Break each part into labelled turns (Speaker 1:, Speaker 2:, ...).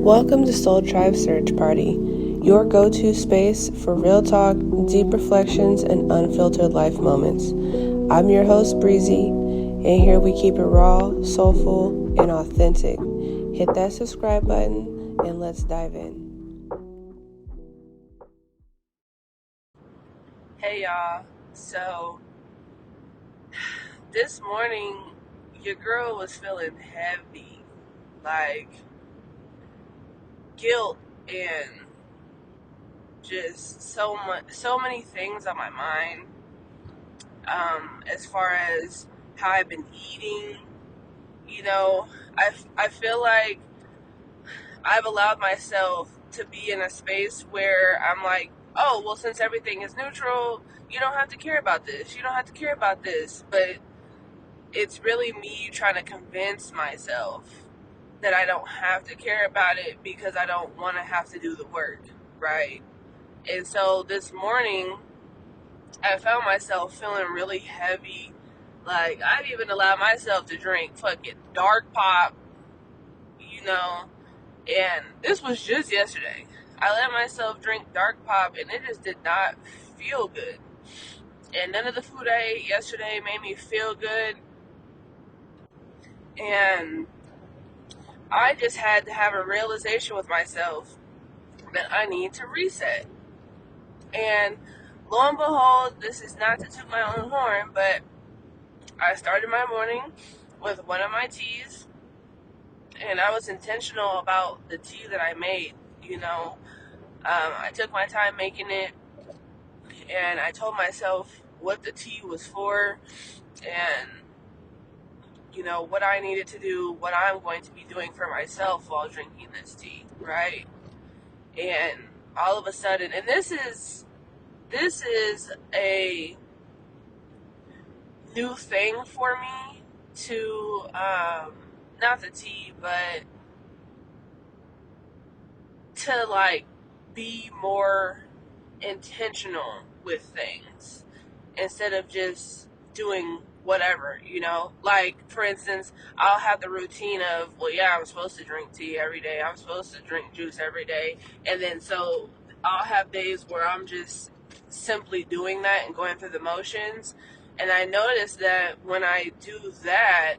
Speaker 1: Welcome to Soul Tribe Search Party, your go-to space for real talk, deep reflections, and unfiltered life moments. I'm your host, Breezy, and here we keep it raw, soulful, and authentic. Hit that subscribe button, and let's dive in. Hey y'all, so this morning, your girl was feeling heavy, like guilt and just so many things on my mind. As far as how I've been eating, I feel like I've allowed myself to be in a space where I'm like, oh, well, since everything is neutral, you don't have to care about this. You don't have to care about this. But it's really me trying to convince myself that I don't have to care about it because I don't want to have to do the work, right? And so this morning, I found myself feeling really heavy. Like, I've even allowed myself to drink fucking dark pop, and this was just yesterday. I let myself drink dark pop, and it just did not feel good. And none of the food I ate yesterday made me feel good. And I just had to have a realization with myself that I need to reset. And lo and behold, this is not to toot my own horn, but I started my morning with one of my teas, and I was intentional about the tea that I made. I took my time making it, and I told myself what the tea was for, and what I needed to do, what I'm going to be doing for myself while drinking this tea, right? And all of a sudden, and this is a new thing for me to not the tea, but to like be more intentional with things instead of just doing whatever, like for instance, I'll have the routine of, well, yeah, I'm supposed to drink tea every day, I'm supposed to drink juice every day, and then so I'll have days where I'm just simply doing that and going through the motions. And I notice that when I do that,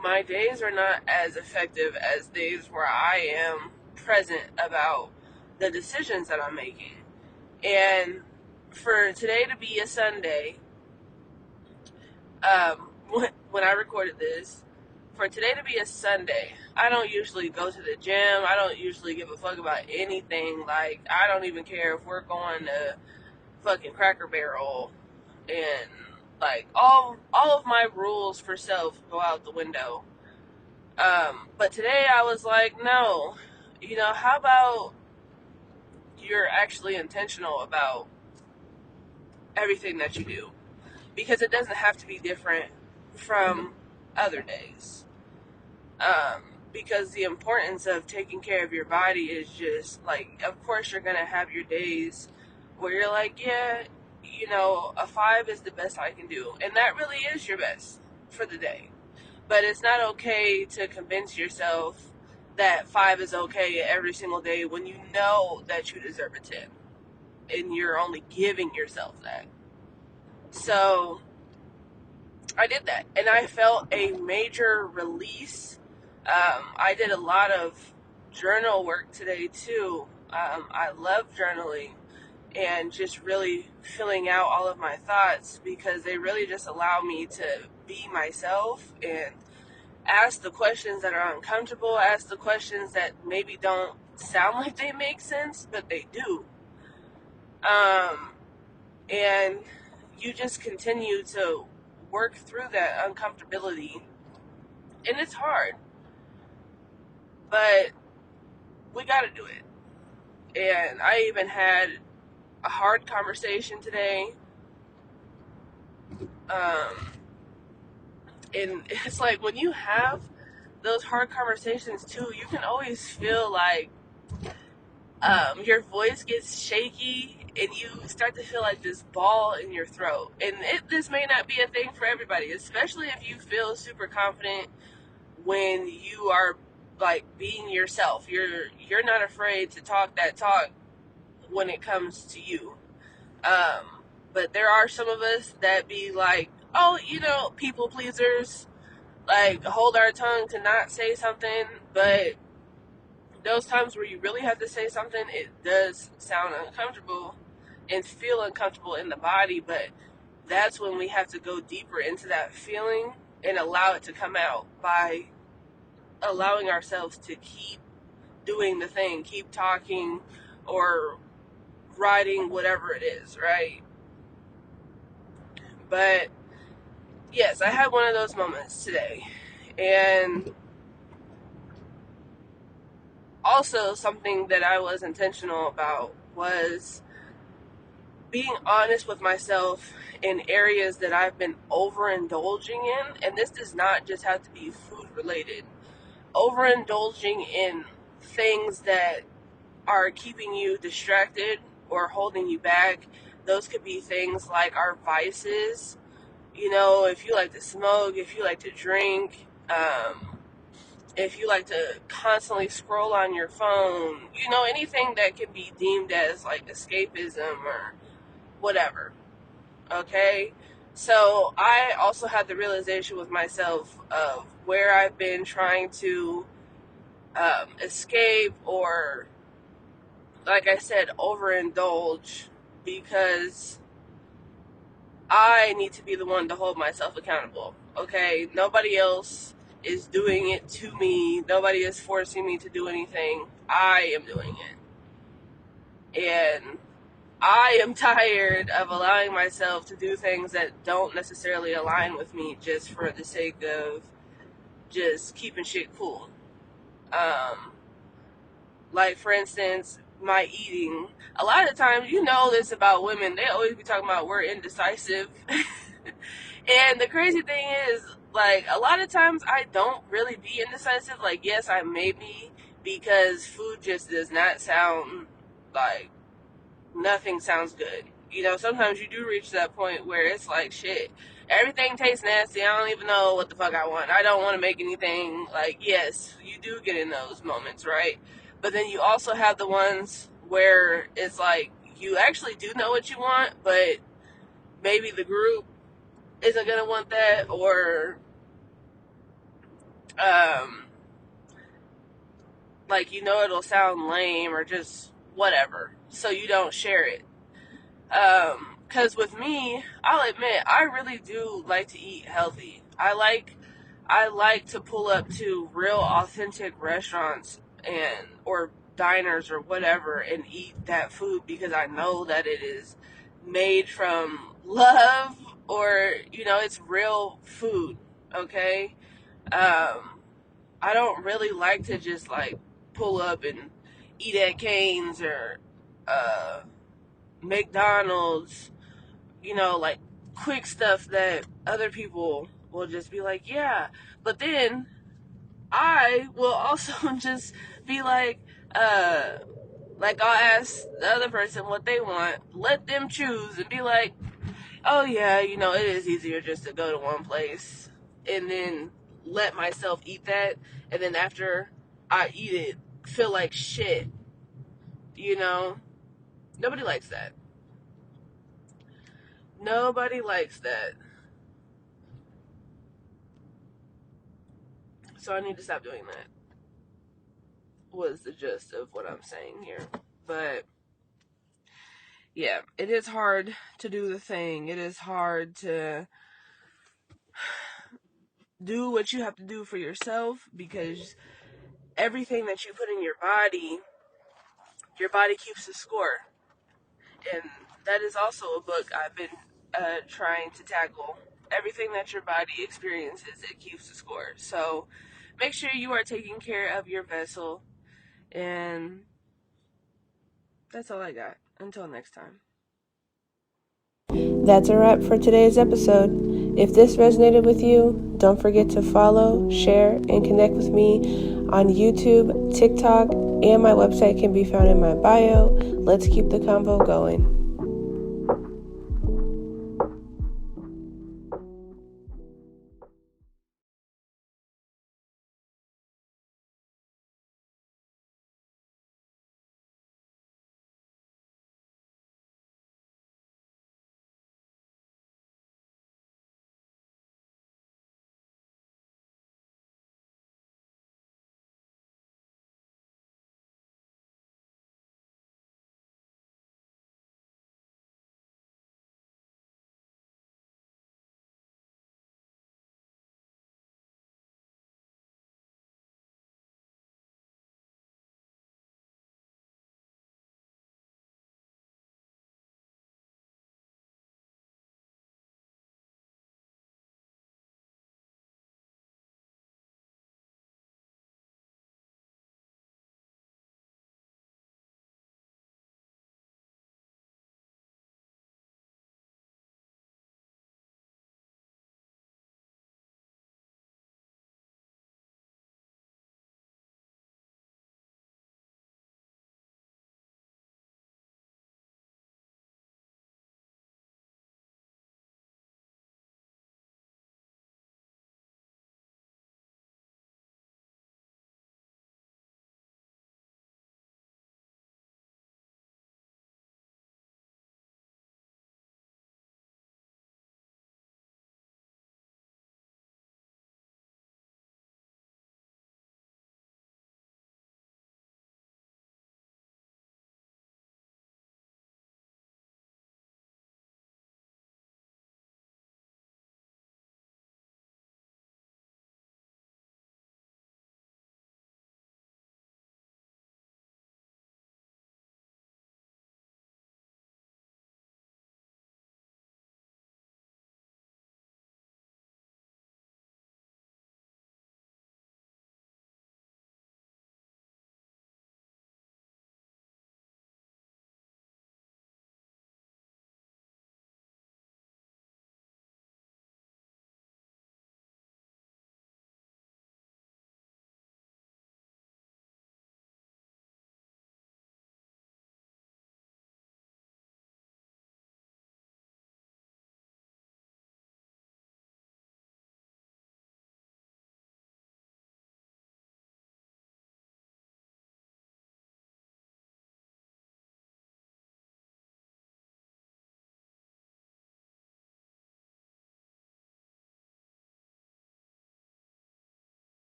Speaker 1: my days are not as effective as days where I am present about the decisions that I'm making. And for today to be a Sunday, when I recorded this, for today to be a Sunday, I don't usually go to the gym. I don't usually give a fuck about anything. Like, I don't even care if we're going to fucking Cracker Barrel, and like all of my rules for self go out the window. But today I was like, no, how about you're actually intentional about everything that you do? Because it doesn't have to be different from other days. Because the importance of taking care of your body is just like, of course you're going to have your days where you're like, yeah, a 5 is the best I can do. And that really is your best for the day. But it's not okay to convince yourself that 5 is okay every single day when you know that you deserve a 10. And you're only giving yourself that. So I did that. And I felt a major release. I did a lot of journal work today too. I love journaling and just really filling out all of my thoughts because they really just allow me to be myself and ask the questions that are uncomfortable, ask the questions that maybe don't sound like they make sense, but they do. And you just continue to work through that uncomfortability. And it's hard, but we got to do it. And I even had a hard conversation today. And it's like when you have those hard conversations too, you can always feel like your voice gets shaky and you start to feel like this ball in your throat. And this may not be a thing for everybody, especially if you feel super confident when you are like being yourself. You're not afraid to talk that talk when it comes to you. But there are some of us that be like, oh, people pleasers, like hold our tongue to not say something, but those times where you really have to say something, it does sound uncomfortable and feel uncomfortable in the body, but that's when we have to go deeper into that feeling and allow it to come out by allowing ourselves to keep doing the thing, keep talking or writing, whatever it is, right? But yes, I had one of those moments today. And also, something that I was intentional about was being honest with myself in areas that I've been overindulging in. And this does not just have to be food related. Overindulging in things that are keeping you distracted or holding you back. Those could be things like our vices. If you like to smoke, if you like to drink, if you like to constantly scroll on your phone, anything that can be deemed as like escapism or whatever. Okay? So I also had the realization with myself of where I've been trying to escape or, like I said, overindulge because I need to be the one to hold myself accountable. Okay? Nobody else is doing it to me. Nobody is forcing me to do anything. I am doing it. And I am tired of allowing myself to do things that don't necessarily align with me just for the sake of just keeping shit cool. Like, for instance, my eating. A lot of times, this about women. They always be talking about we're indecisive. And the crazy thing is, like, a lot of times I don't really be indecisive. Like, yes, I may be, because food just does not sound like, nothing sounds good. Sometimes you do reach that point where it's like, shit, everything tastes nasty. I don't even know what the fuck I want. I don't want to make anything. Like, yes, you do get in those moments, right? But then you also have the ones where it's like, you actually do know what you want, but maybe the group isn't going to want that, or, um, like, it'll sound lame or just whatever. So you don't share it. Cause with me, I'll admit, I really do like to eat healthy. I like to pull up to real authentic restaurants or diners or whatever and eat that food because I know that it is made from love, or, it's real food. Okay. I don't really like to just like pull up and eat at Cane's or, McDonald's, like quick stuff that other people will just be like, yeah. But then I will also just be uh, like I'll ask the other person what they want, let them choose, and be like, oh yeah, it is easier just to go to one place, and then let myself eat that, and then after I eat it, feel like shit, you know? Nobody likes that. Nobody likes that. So I need to stop doing that, was the gist of what I'm saying here. But yeah, it is hard to do the thing. It is hard to do what you have to do for yourself, because everything that you put in your body keeps a score. And that is also a book I've been trying to tackle. Everything that your body experiences, it keeps a score. So make sure you are taking care of your vessel. And that's all I got. Until next time. That's a wrap for today's episode. If this resonated with you, don't forget to follow, share, and connect with me on YouTube, TikTok, and my website can be found in my bio. Let's keep the convo going.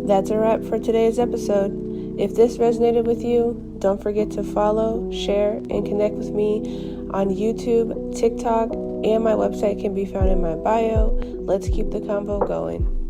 Speaker 1: That's a wrap for today's episode. If this resonated with you, don't forget to follow, share, and connect with me on YouTube, TikTok, and my website can be found in my bio. Let's keep the convo going.